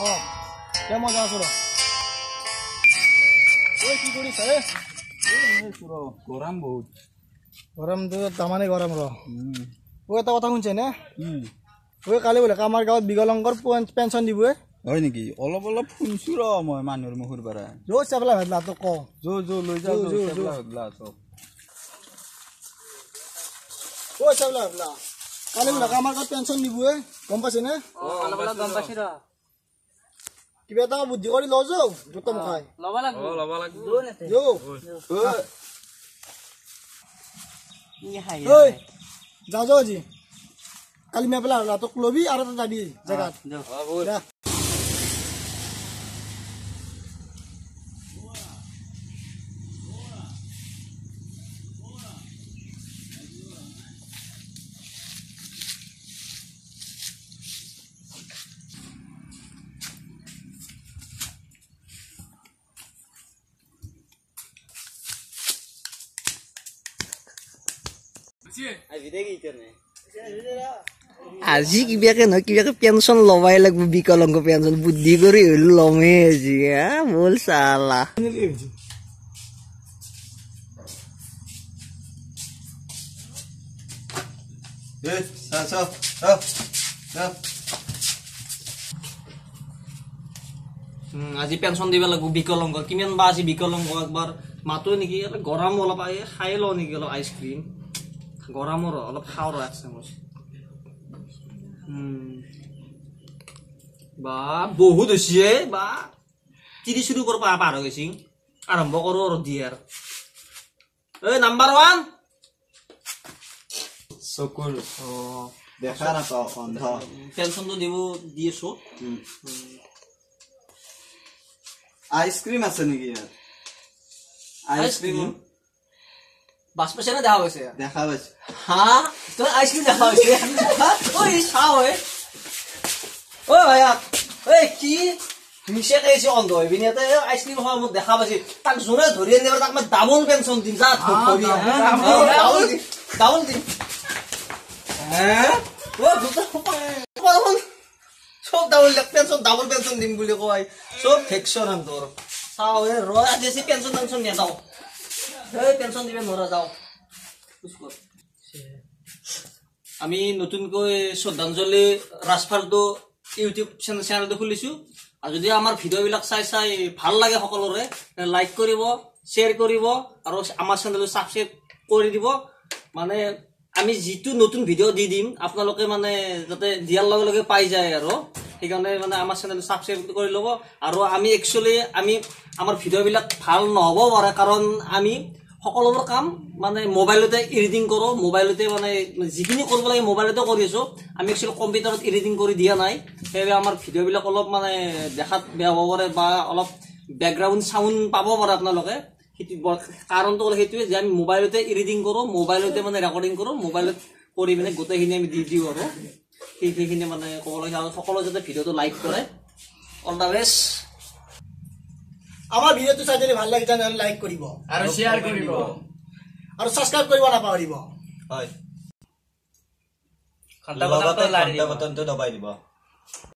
क्या मजा आছো ओए की करिस रे गरम बहुत गरम तो तामाने गरम र ओ এটা কথা শুনছে না ওই কালি বলে আমার গাঁৱত বিকলাঙ্গৰ পেনশন দিবই হয় নেকি অলপ অলপ শুনছো ৰ মই মানুহৰ মুখৰ পৰা জো চাবলা ভাবলা তো ক জো জো লৈ যাও জো চাবলা ভাবলা তো ও চাবলা ভাবলা কালি বলে আমার গাঁৱত পেনশন দিবই গম পাইছে না অলপ অলপ গম পাইছি ৰ কিবা এটা বুদ্ধি কৰি ল যাও দুটা মুখাই লবা লাগব জো ই হাই ওই যাও যাও জি কালি মেপলা হলা তো লবি আর তো যাবি জায়গা যা আজি কিবাকে নহয় কিবাকে পেনশন লবাই লাগব বিকলাঙ্গ পেনশন বুদ্ধি কৰি হইল লমে আজি বল সালা এ সা আজি পেনশন দিবা লাগব বিকলাঙ্গ কিমান বা আজি বিকলাঙ্গ একবাৰ মাতো নেকি গৰম অলপ খাই ল নেকি অলপ আইসক্ৰিম গৰমৰ অলপ খাও ৰ এক চামুচ বা বহুত হৈছে বা 30 শুৰু কৰ পাৰ হৈ গৈছি আৰম্ভ কৰো আৰু দিয়াৰ এই নাম্বাৰ 1 চকুৰ দেখা না পাও অন্ধ পেনশন তো দিব দিয়েছো আইসক্রিম আছে নেকি ইয়াত আইসক্রিম বাস পেছে না দেখা হৈছে দেখা পাইছ হ্যাঁ তো আইসক্রিম দেখা হৈছে ওই খাও ও ভাইয়া এই কি মিছে কেছে অন্ধ হইবি না তে আইসক্রিম খাওয়া মত দেখা পাইছি তাক জোরে ধরিয়ে নেবার তাক মই ডাবল পেনশন দিন যা থকবি ডাবল দিন হ্যাঁ ও দুটো সব ডাবল পেনশন দিম বুলি কয় সব ফেকশন আম তোর চাও এ রয়া দেশি পেনশন নিয়ে যাও এই পেনশন দিবে নরা যাও আমি নতুনকৈ শ্ৰদ্ধাঞ্জলি ৰাজফালটো ইউটিউব চেনেলটো খুলিছো আৰু যদি আমাৰ ভিডিঅ'বিলাক চাই ভাল লাগে সকলোৰে লাইক কৰিব শ্বেয়াৰ কৰিব আৰু আমাৰ চেনেলটো সাবস্ক্ৰাইব কৰি দিব মানে আমি যেটো নতুন ভিডিঅ' দি দিম আপোনালোকে মানে যাতে দিয়াৰ লগে লগে পাই যায় আৰু সেইকাৰণে মানে আমাৰ চেনেলটো সাবস্ক্ৰাইব কৰি ল'ব আৰু আমি একচুয়ালি আমি আমাৰ ভিডিঅ'বিলাক ভাল নহব পাৰে কাৰণ আমি সকলোবোৰ কাম মানে মোবাইলতে এডিটিং কৰো মোবাইলতে মানে যিখিনি কৰিব লাগে মোবাইলতে কৰি আছো আমি একচুয়ালি কম্পিউটাৰত এডিটিং কৰি দিয়া নাই সেইবে আমাৰ ভিডিঅ'বিলাক অলপ মানে দেখাত বেয়া হ'ব পাৰে বা অলপ ব্যাকগ্ৰাউণ্ড সাউন্ড পাব পাৰে আপোনালোকে কাৰণটো হ'ল হেতুৱে যে আমি মোবাইলতে এডিটিং কৰো মোবাইলতে মানে ৰেকৰ্ডিং কৰো মোবাইলত কৰি মানে গোটেইখিনি আমি দি দিও আৰু সেইখিনি মানে ক'বলৈ সকলো যাতে ভিডিঅ'টো লাইক কৰে অল দা বেষ্ট আমাৰ ভিডিওটো চাই যদি ভাল লাগে জানেন লাইক কৰিব আৰু শেয়াৰ কৰিব আৰু সাবস্ক্ৰাইব কৰিব নাপাহৰিব হয় ঘণ্টা বটনটো বটনটো দবাই দিব